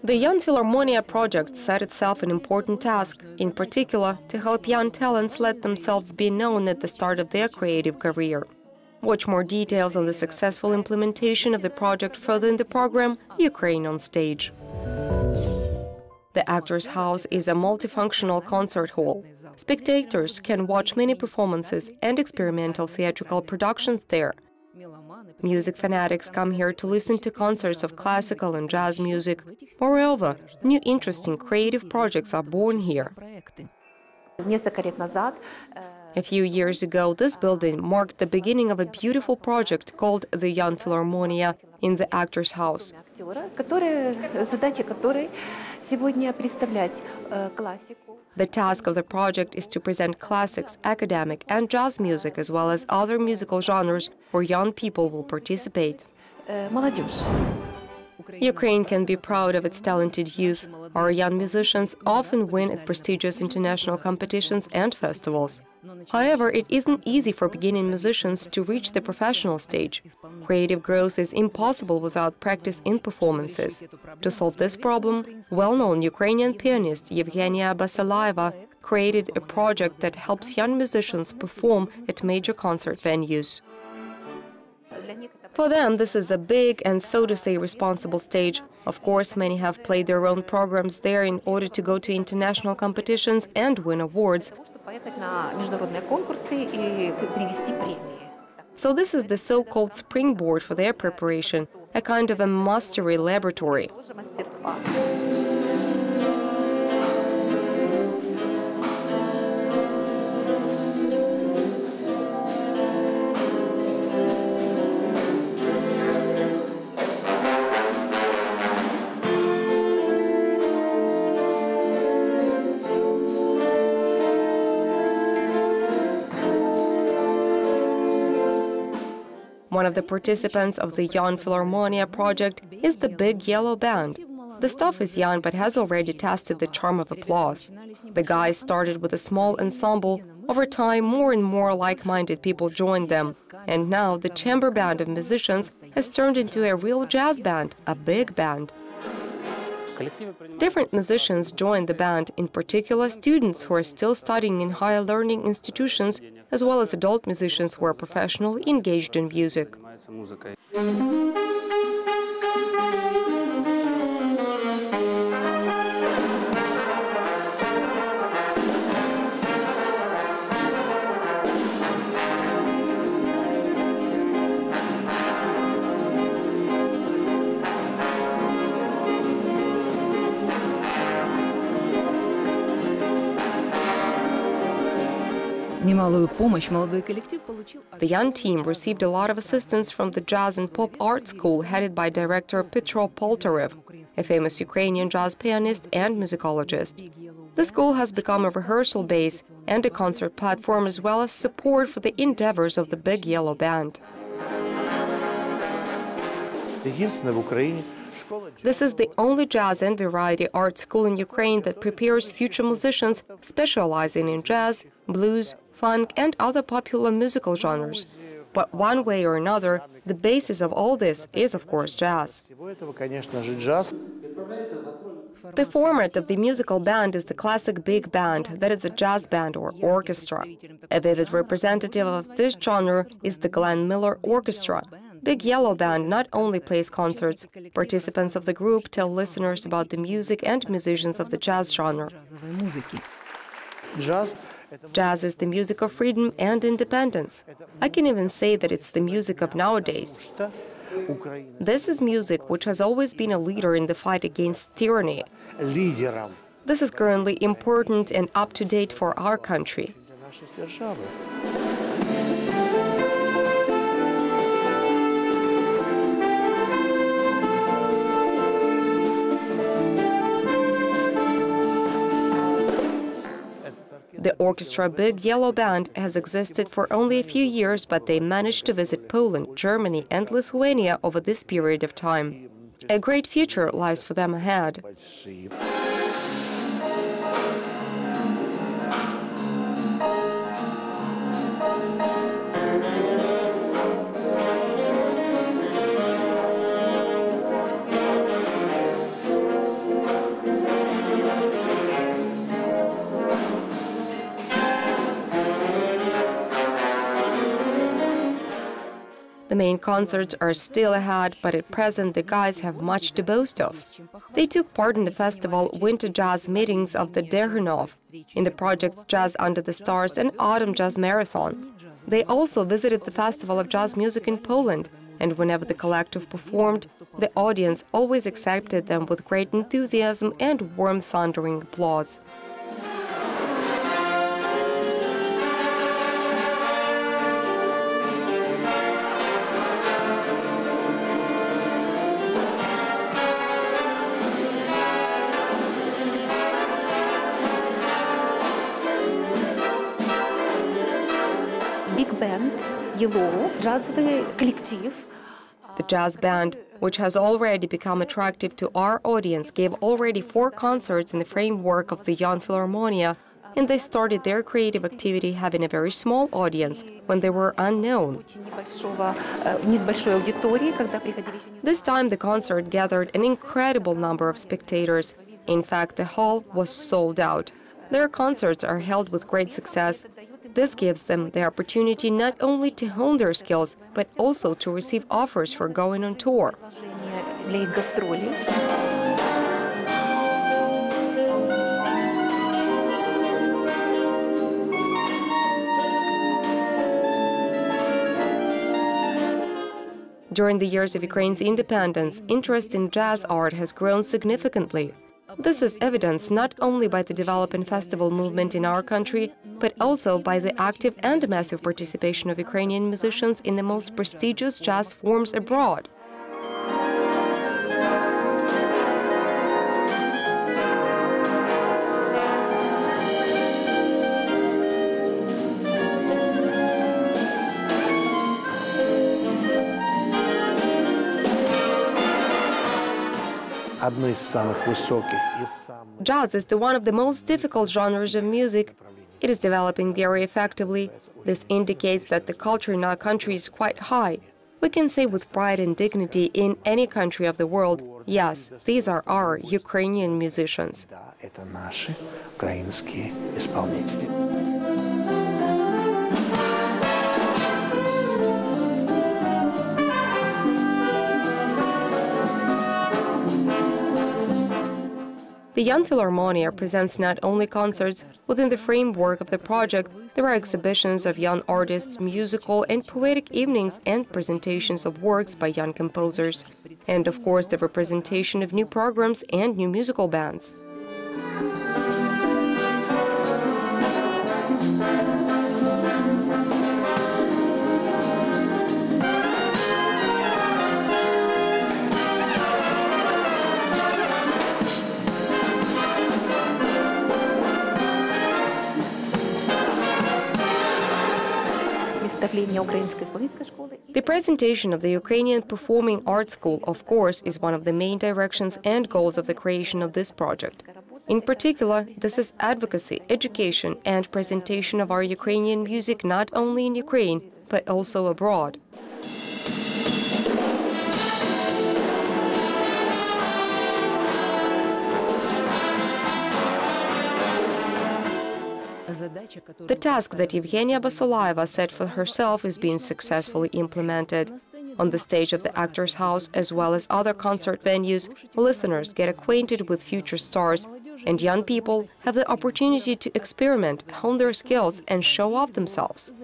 The Young Philharmonia project set itself an important task, in particular, to help young talents let themselves be known at the start of their creative career. Watch more details on the successful implementation of the project further in the program Ukraine on Stage. The Actors' House is a multifunctional concert hall. Spectators can watch many performances and experimental theatrical productions there. Music fanatics come here to listen to concerts of classical and jazz music. Moreover, new interesting creative projects are born here. A few years ago, this building marked the beginning of a beautiful project called the Young Philharmonia in the Actors' House. The task of the project is to present classics, academic and jazz music, as well as other musical genres where young people will participate. Ukraine can be proud of its talented youth. Our young musicians often win at prestigious international competitions and festivals. However, it isn't easy for beginning musicians to reach the professional stage. Creative growth is impossible without practice in performances. To solve this problem, well-known Ukrainian pianist Yevgenia Basalaeva created a project that helps young musicians perform at major concert venues. For them, this is a big and, so to say, responsible stage. Of course, many have played their own programs there in order to go to international competitions and win awards. So this is the so-called springboard for their preparation, a kind of a mastery laboratory. One of the participants of the Young Philharmonia project is the Big Yellow Band. The staff is young but has already tested the charm of applause. The guys started with a small ensemble. Over time, more and more like-minded people joined them. And now the chamber band of musicians has turned into a real jazz band, a big band. Different musicians joined the band, in particular students who are still studying in higher learning institutions, as well as adult musicians who are professionally engaged in music. The young team received a lot of assistance from the Jazz and Pop Art School headed by director Petro Poltarev, a famous Ukrainian jazz pianist and musicologist. The school has become a rehearsal base and a concert platform, as well as support for the endeavors of the Big Yellow Band. This is the only jazz and variety art school in Ukraine that prepares future musicians specializing in jazz, blues, funk and other popular musical genres. But one way or another, the basis of all this is, of course, jazz. The format of the musical band is the classic big band, that is a jazz band or orchestra. A vivid representative of this genre is the Glenn Miller Orchestra. Big Yellow Band not only plays concerts, participants of the group tell listeners about the music and musicians of the jazz genre. Jazz is the music of freedom and independence. I can even say that it's the music of nowadays. This is music which has always been a leader in the fight against tyranny. This is currently important and up-to-date for our country. The orchestra Big Yellow Band has existed for only a few years, but they managed to visit Poland, Germany and Lithuania over this period of time. A great future lies for them ahead. The main concerts are still ahead, but at present the guys have much to boast of. They took part in the festival Winter Jazz Meetings of the Derhunov, in the projects Jazz Under the Stars and Autumn Jazz Marathon. They also visited the Festival of Jazz Music in Poland, and whenever the collective performed, the audience always accepted them with great enthusiasm and warm thundering applause. The jazz band, which has already become attractive to our audience, gave already 4 concerts in the framework of the Young Philharmonia, and they started their creative activity having a very small audience when they were unknown. This time the concert gathered an incredible number of spectators. In fact, the hall was sold out. Their concerts are held with great success. This gives them the opportunity not only to hone their skills, but also to receive offers for going on tour. During the years of Ukraine's independence, interest in jazz art has grown significantly. This is evidenced not only by the developing festival movement in our country, but also by the active and massive participation of Ukrainian musicians in the most prestigious jazz forms abroad. Jazz is one of the most difficult genres of music. It is developing very effectively. This indicates that the culture in our country is quite high. We can say with pride and dignity in any country of the world, yes, these are our Ukrainian musicians. The Young Philharmonia presents not only concerts. Within the framework of the project, there are exhibitions of young artists, musical and poetic evenings, and presentations of works by young composers. And, of course, the representation of new programs and new musical bands. The presentation of the Ukrainian Performing Arts School, of course, is one of the main directions and goals of the creation of this project. In particular, this is advocacy, education, and presentation of our Ukrainian music not only in Ukraine, but also abroad. The task that Evgenia Basulaeva set for herself is being successfully implemented. On the stage of the Actors' House, as well as other concert venues, listeners get acquainted with future stars, and young people have the opportunity to experiment, hone their skills, and show off themselves.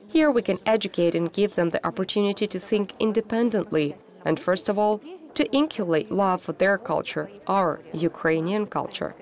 Here we can educate and give them the opportunity to think independently, and first of all, to inculcate love for their culture, our Ukrainian culture.